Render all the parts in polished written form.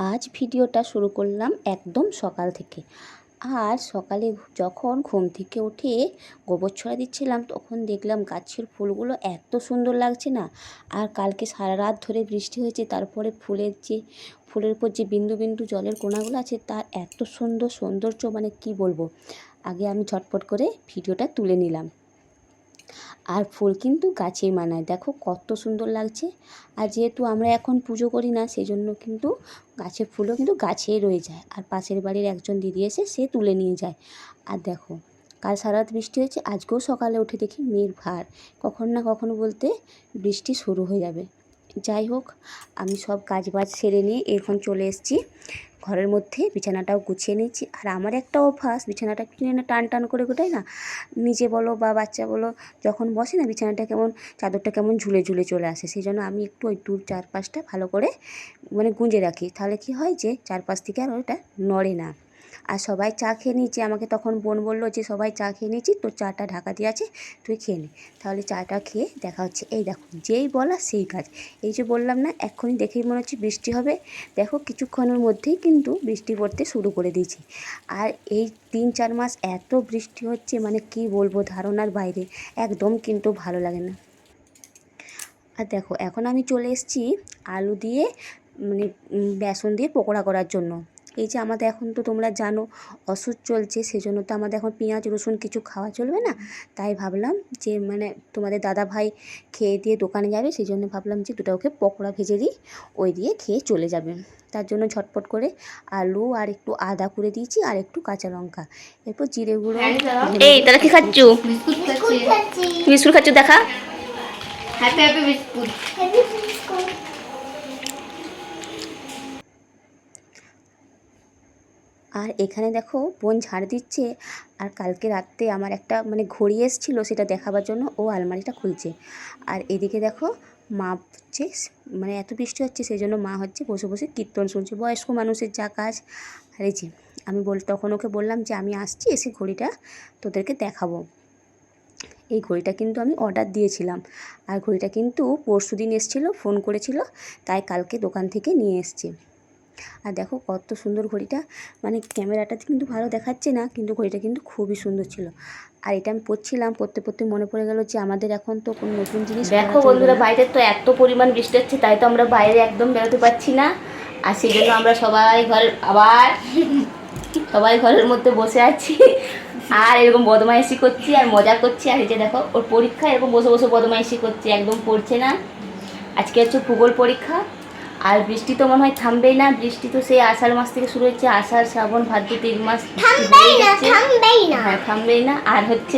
আজ ভিডিওটা শুরু করলাম একদম সকাল থেকে। আর সকালে যখন ঘুম থেকে উঠে গোবর ছড়া দিচ্ছিলাম তখন দেখলাম গাছের ফুলগুলো এত সুন্দর লাগছে না। আর কালকে সারা রাত ধরে বৃষ্টি হয়েছে, তারপরে ফুলের উপর যে বিন্দু বিন্দু জলের কোনাগুলো আছে তার এত সুন্দর সৌন্দর্য, মানে কি বলবো। আগে আমি ঝটপট করে ভিডিওটা তুলে নিলাম। আর ফুল কিন্তু গাছেই মানায়, দেখো কত সুন্দর লাগছে। আর যেহেতু আমরা এখন পুজো করি না, সেই জন্য কিন্তু গাছের ফুলও কিন্তু গাছেই রয়ে যায়। আর পাশের বাড়ির একজন দিদি এসে সে তুলে নিয়ে যায়। আর দেখো কাল সারা রাত বৃষ্টি হয়েছে, আজকেও সকালে উঠে দেখি মেঘ ভার, কখন না কখনো বলতে বৃষ্টি শুরু হয়ে যাবে। যাই হোক, আমি সব কাজবাজ সেরে নিয়ে এখন চলে এসেছি ঘরের মধ্যে, বিছানাটাও গুছিয়ে নিয়েছি। আর আমার একটা অভ্যাস, বিছানাটা কিনে না টান টান করে গোটাই না, নিজে বলো বা বাচ্চা বলো, যখন বসে না বিছানাটা কেমন, চাদরটা কেমন ঝুলে ঝুলে চলে আসে। সেই জন্য আমি একটু ওই দু চারপাশটা ভালো করে মানে গুঁজে রাখি, তাহলে কি হয় যে চারপাশ থেকে আর ওটা নড়ে না। আর সবাই চা খেয়ে নিয়েছে, আমাকে তখন বোন বললো যে সবাই চা খেয়ে নিয়েছি, তোর চাটা ঢাকা দিয়ে আছে, তুই খেয়ে নে। তাহলে চাটা খেয়ে দেখা হচ্ছে। এই দেখো, যেই বলা সেই কাজ। এই যে বললাম না এক্ষুনি দেখেই মনে হচ্ছে বৃষ্টি হবে, দেখো কিছুক্ষণের মধ্যেই কিন্তু বৃষ্টি পড়তে শুরু করে দিয়েছে। আর এই 3-4 মাস এত বৃষ্টি হচ্ছে, মানে কি বলবো, ধারণার বাইরে, একদম কিন্তু ভালো লাগে না। আর দেখো এখন আমি চলে এসেছি আলু দিয়ে মানে বেসন দিয়ে পকোড়া করার জন্য। এই যে আমাদের এখন তো তোমরা জানো ওষুধ চলছে, সেজন্য তো আমাদের এখন পেঁয়াজ রসুন কিছু খাওয়া চলবে না। তাই ভাবলাম যে মানে তোমাদের দাদা ভাই খেয়ে দিয়ে দোকানে যাবে, সেই জন্য ভাবলাম যে দুটো ওকে পকোড়া ভেজে দিই, ওই দিয়ে খেয়ে চলে যাবে। তার জন্য ঝটপট করে আলু আর একটু আদা করে দিয়েছি আর একটু কাঁচা লঙ্কা, এরপর জিরে গুঁড়ো। এই তারা কি খাচ্ছু? বিস্কুট খাচ্ছু, দেখা। Happy happy biscuit. আর এখানে দেখো বোন ঝাড় দিচ্ছে। আর কালকে রাত্রে আমার একটা মানে ঘড়ি এসেছিল, সেটা দেখাবার জন্য ও আলমারিটা খুলছে। আর এদিকে দেখো মা হচ্ছে, মানে এত বৃষ্টি হচ্ছে সেই জন্য মা হচ্ছে বসে বসে কীর্তন শুনছে, বয়স্ক মানুষের যা কাজ। আর এই যে আমি তখন ওকে বললাম যে আমি আসছি, এসে ঘড়িটা তোদেরকে দেখাবো। এই ঘড়িটা কিন্তু আমি অর্ডার দিয়েছিলাম, আর ঘড়িটা কিন্তু পরশুদিন এসেছিলো, ফোন করেছিল, তাই কালকে দোকান থেকে নিয়ে এসছে। আর দেখো কত সুন্দর ঘড়িটা, মানে ক্যামেরাটাতে কিন্তু ভালো দেখাচ্ছে না, কিন্তু ঘড়িটা কিন্তু খুবই সুন্দর ছিল। আর এটা আমি পরছিলাম, পরতে পরতে মনে পড়ে গেল যে আমাদের এখন তো কোনো নতুন জিনিস। দেখো বন্ধুরা, বাইরে তো এত পরিমাণ বৃষ্টি হচ্ছে, তাই তো আমরা বাইরে একদম বেরোতে পারছি না। আর সেই জন্য আমরা সবাই ঘরের মধ্যে বসে আছি আর এরকম বদমাইশি করছি আর মজা করছি। আর এই যে দেখো ওর পরীক্ষা, এরকম বসে বসে বদমাইশি করছি, একদম পড়ছে না। আজকে হচ্ছে ভূগোল পরীক্ষা। আর বৃষ্টি তো মনে হয় থামবেই না, বৃষ্টি তো সেই আষাঢ় মাস থেকে শুরু হচ্ছে, আষাঢ় শ্রাবণ ভাদ্র 3 মাস থামবেই না। হ্যাঁ, থামবেই না। আর হচ্ছে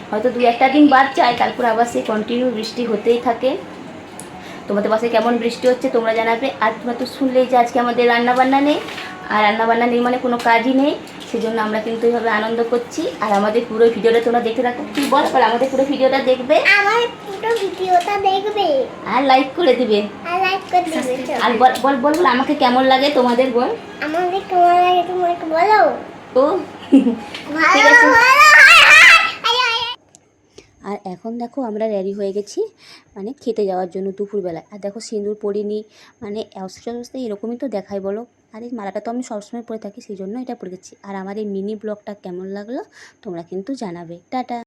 হয়তো 2-1 দিন বাদ যায়, তারপর আবার সেই কন্টিনিউ বৃষ্টি হতেই থাকে। তোমাদের পাশে কেমন বৃষ্টি হচ্ছে তোমরা জানাবে। আর তোমরা তো শুনলেই যে আজকে আমাদের রান্নাবান্না নেই, আর রান্নাবান্না নেই মানে কোনো কাজই নেই, সেজন্য আমরা কিন্তু এইভাবে আনন্দ করছি। আর আমাদের পুরো ভিডিওটা তোমরা দেখতে থাকো। তুই বল, আমাদের পুরো ভিডিওটা দেখবে, আর লাইক করে দিবে, আর বল বল বল আমাকে কেমন লাগে তোমাদের, বল আমাদের কেমন লাগে তোমাকে বলো। ও ঠিক আছে। আর এখন দেখো আমরা রেডি হয়ে গেছি মানে খেতে যাওয়ার জন্য দুপুরবেলায়। আর দেখো সিঁদুর পরিনি, মানে অবস্থায় এরকমই তো দেখায় বলো। আর এই মালাটা তো আমি সবসময় পরে থাকি, সেই জন্য এটা পরে গেছি। আর আমার এই মিনি ব্লগটা কেমন লাগলো তোমরা কিন্তু জানাবে। টাটা।